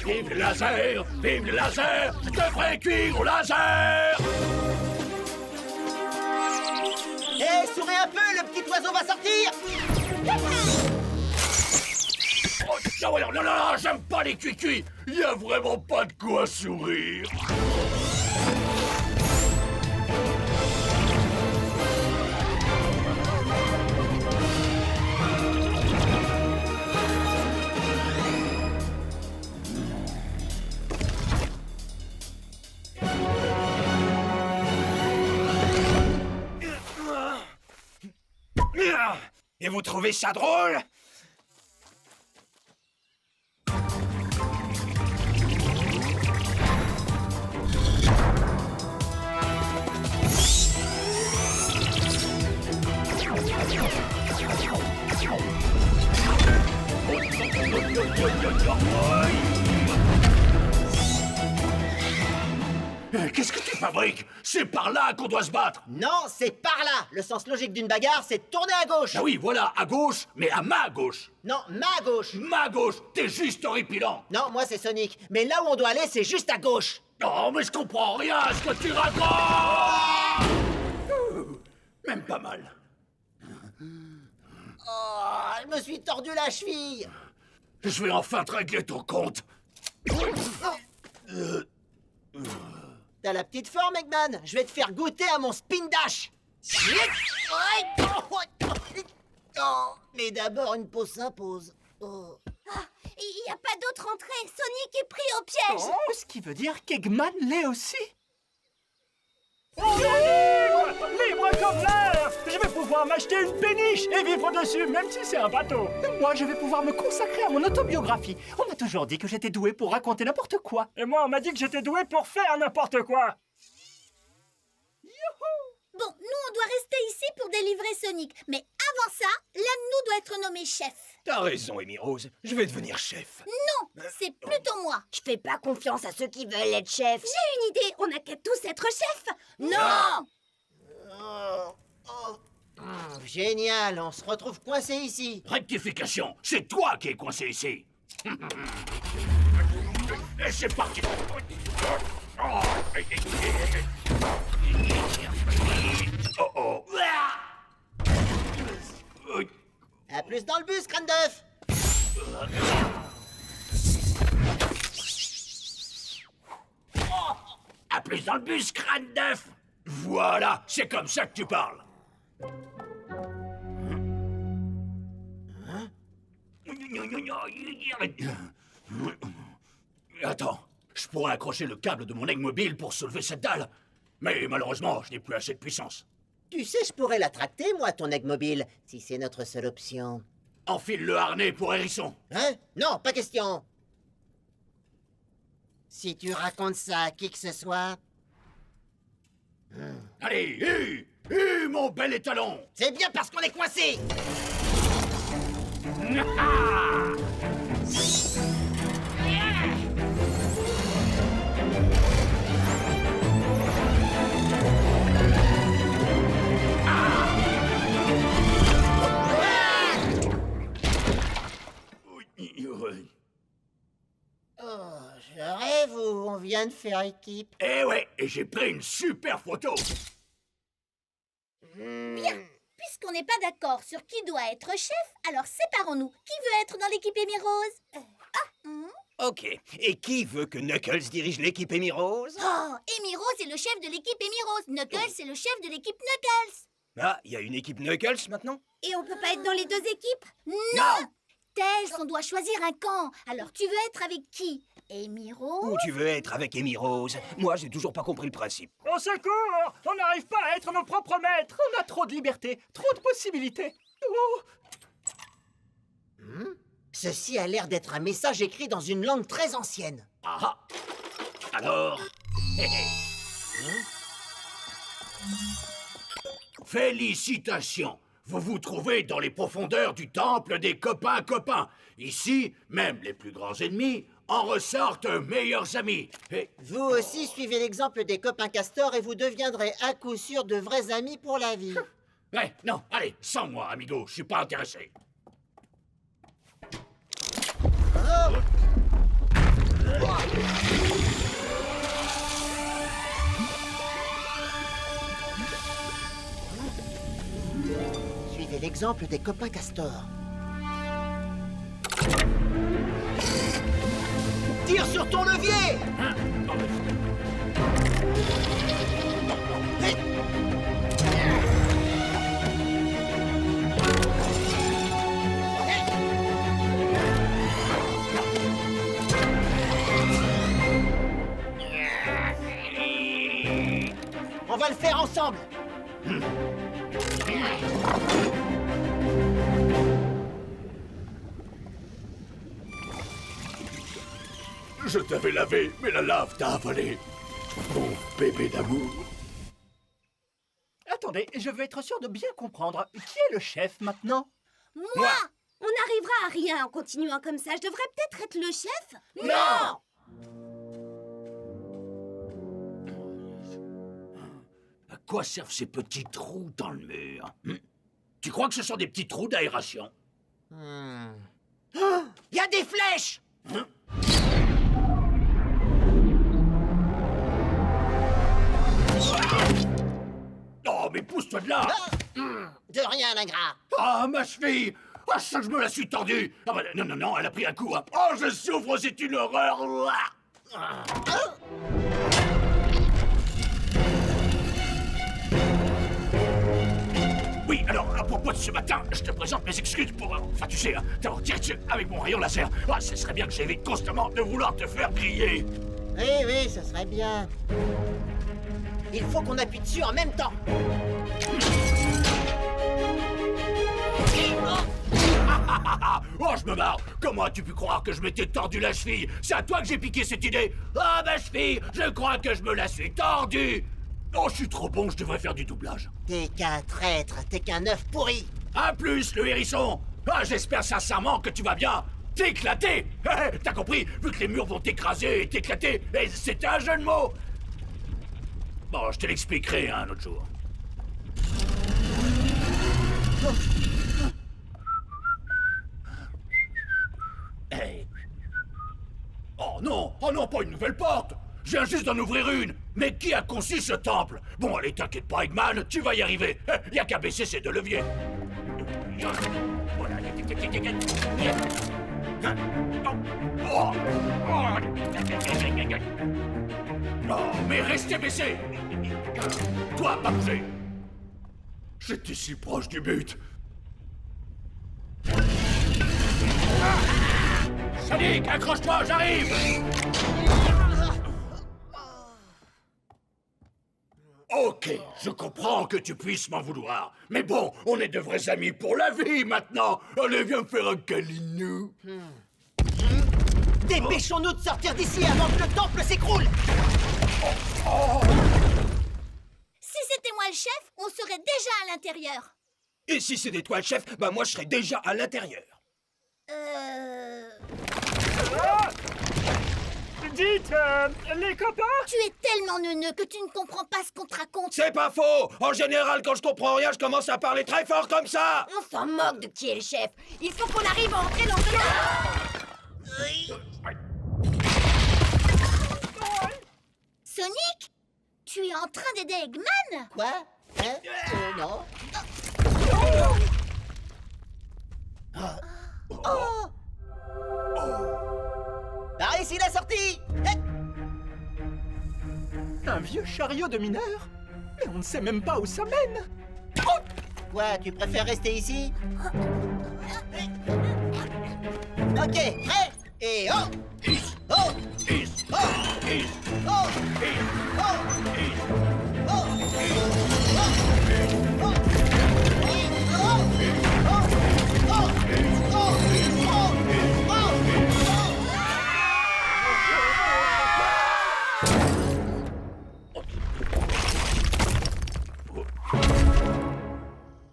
Vive le laser! Vive le laser! Je te ferai cuire au laser! Hé, souris un peu, le petit oiseau va sortir! Oh, non, non, non, j'aime pas les cuits-cuits! Y a vraiment pas de quoi sourire! Et vous trouvez ça drôle? Qu'est-ce que tu fabriques? C'est par là qu'on doit se battre! Non, c'est par là! Le sens logique d'une bagarre, c'est de tourner à gauche! Ah oui, voilà, à gauche, mais à ma gauche! Non, ma gauche! Ma gauche, t'es juste horripilant! Non, moi c'est Sonic. Mais là où on doit aller, c'est juste à gauche! Non, mais je comprends rien à ce que tu racontes! Même pas mal. Oh, je me suis tordu la cheville! Je vais enfin te régler ton compte! T'as la petite forme, Eggman. Je vais te faire goûter à mon spin dash. Oh, mais d'abord, une pause s'impose. Oh. Ah, il n'y a pas d'autre entrée. Sonic est pris au piège. Oh, ce qui veut dire qu'Eggman l'est aussi. Libre comme l'air! Je vais pouvoir m'acheter une péniche et vivre dessus, même si c'est un bateau. Moi, je vais pouvoir me consacrer à mon autobiographie. On m'a toujours dit que j'étais doué pour raconter n'importe quoi. Et moi, on m'a dit que j'étais doué pour faire n'importe quoi. Bon, nous, on doit rester ici pour délivrer Sonic. Mais avant ça, l'un de nous doit être nommé chef. T'as raison, Amy Rose. Je vais devenir chef. Non, c'est plutôt moi. Je fais pas confiance à ceux qui veulent être chefs. J'ai une idée. On n'a qu'à tous être chefs. Non! Génial, on se retrouve coincé ici. Rectification, c'est toi qui es coincé ici! Et c'est parti! Oh oh! À plus dans le bus, crâne d'œuf. À plus dans le bus, crâne d'œuf! Voilà, c'est comme ça que tu parles! Attends, je pourrais accrocher le câble de mon Eggmobile pour soulever cette dalle. Mais malheureusement, je n'ai plus assez de puissance. Tu sais, je pourrais la tracter, moi, ton Eggmobile, si c'est notre seule option. Enfile le harnais pour Hérisson. Hein? Non, pas question. Si tu racontes ça à qui que ce soit... Allez, mon bel étalon! C'est bien parce qu'on est coincé. Oh, je rêve ou on vient de faire équipe? Eh ouais, et j'ai pris une super photo! Bien. Puisqu'on n'est pas d'accord sur qui doit être chef, alors séparons-nous. Qui veut être dans l'équipe Amy Rose? Ok. Et qui veut que Knuckles dirige l'équipe Amy Rose? Oh, Amy Rose est le chef de l'équipe Amy Rose. Knuckles est le chef de l'équipe Knuckles. Ah, il y a une équipe Knuckles maintenant? Et on peut pas être dans les deux équipes? Non! Tails, on doit choisir un camp. Alors tu veux être avec qui? Amy Rose? Ou tu veux être avec Amy Rose? Moi, j'ai toujours pas compris le principe. Au secours! On n'arrive pas à être nos propres maîtres. On a trop de liberté, trop de possibilités. Oh. Ceci a l'air d'être un message écrit dans une langue très ancienne. Ah! Alors... Félicitations! Vous vous trouvez dans les profondeurs du temple des copains-copains. Ici, même les plus grands ennemis en ressortent meilleurs amis. Et... Vous aussi suivez l'exemple des copains castors et vous deviendrez à coup sûr de vrais amis pour la vie. Ouais, non, allez, sans moi, amigo, je suis pas intéressé. l'exemple des copains castors. Tire sur ton levier! On va le faire ensemble! Je t'avais lavé, mais la lave t'a avalé. Mon bébé d'amour. Attendez, je veux être sûr de bien comprendre. Qui est le chef maintenant? Moi. On n'arrivera à rien en continuant comme ça. Je devrais peut-être être le chef? Non. À quoi servent ces petits trous dans le mur? Tu crois que ce sont des petits trous d'aération? Il y a des flèches! Oh, mais pousse-toi de là! De rien, l'ingrat! Ah, ma cheville! Ah, ça, je me la suis tordue! Ah, bah, non, non, non, elle a pris un coup, hein. Oh, je souffre, c'est une horreur! Oui, alors, à propos de ce matin, je te présente mes excuses pour... Enfin, tu sais, hein, t'as direct avec mon rayon laser. Ah, ce serait bien que j'évite constamment de vouloir te faire griller. Oui, oui, ce serait bien. Il faut qu'on appuie dessus en même temps. Oh, je me marre! Comment as-tu pu croire que je m'étais tordu la cheville? C'est à toi que j'ai piqué cette idée? Ah, ma cheville! Je crois que je me la suis tordue! Oh, je suis trop bon, je devrais faire du doublage. T'es qu'un traître, t'es qu'un œuf pourri. À plus, le hérisson! Ah, j'espère sincèrement que tu vas bien! T'éclater! T'as compris? Vu que les murs vont t'écraser et t'éclater, et c'était un jeu de mots! Bon, je te l'expliquerai un autre jour. Hey. Oh non, pas une nouvelle porte! Je viens juste d'en ouvrir une! Mais qui a conçu ce temple? Bon, allez, t'inquiète pas, Eggman, tu vas y arriver! Y a qu'à baisser ces deux leviers! Voilà. Oh, mais restez baissés! Toi, pas bouger! J'étais si proche du but! Sonic, accroche-toi, j'arrive! Ok, je comprends que tu puisses m'en vouloir. Mais bon, on est de vrais amis pour la vie maintenant. Allez, viens me faire un câlinou. Dépêchons-nous de sortir d'ici avant que le temple s'écroule. Si c'était moi le chef, on serait déjà à l'intérieur. Et si c'était toi le chef, bah moi je serais déjà à l'intérieur. Dites, les copains? Tu es tellement neuneux que tu ne comprends pas ce qu'on te raconte. C'est pas faux! En général, quand je comprends rien, je commence à parler très fort comme ça! On s'en moque de qui est le chef. Il faut qu'on arrive à entrer dans ce... Sonic, tu es en train d'aider Eggman? Quoi? Hein? Non. Par ici la sortie! Un vieux chariot de mineurs? Mais on ne sait même pas où ça mène. Quoi, tu préfères rester ici? Ok, prêt? Et oh! Oh! Oh! Oh! Oh!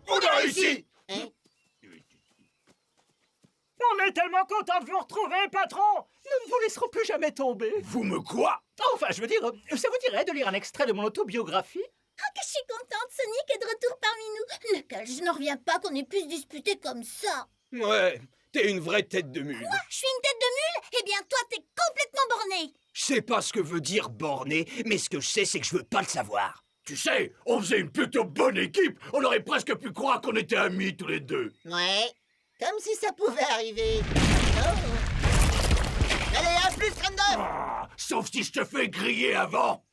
On a réussi! Hein? On est tellement content de vous retrouver, patron! Nous ne vous laisserons plus jamais tomber. Vous me quoi? Enfin, je veux dire, ça vous dirait de lire un extrait de mon autobiographie? Ah, que je suis contente, Sonic est de retour parmi nous. Knuckles, je n'en reviens pas qu'on ait pu se disputer comme ça. Ouais, t'es une vraie tête de mule. Quoi? Je suis une tête de mule? Eh bien, toi, t'es complètement borné. Je sais pas ce que veut dire borné, mais ce que je sais, c'est que je veux pas le savoir. Tu sais, on faisait une plutôt bonne équipe. On aurait presque pu croire qu'on était amis tous les deux. Ouais, comme si ça pouvait arriver. Oh. Allez, à plus, Randolph! Sauf si je te fais griller avant.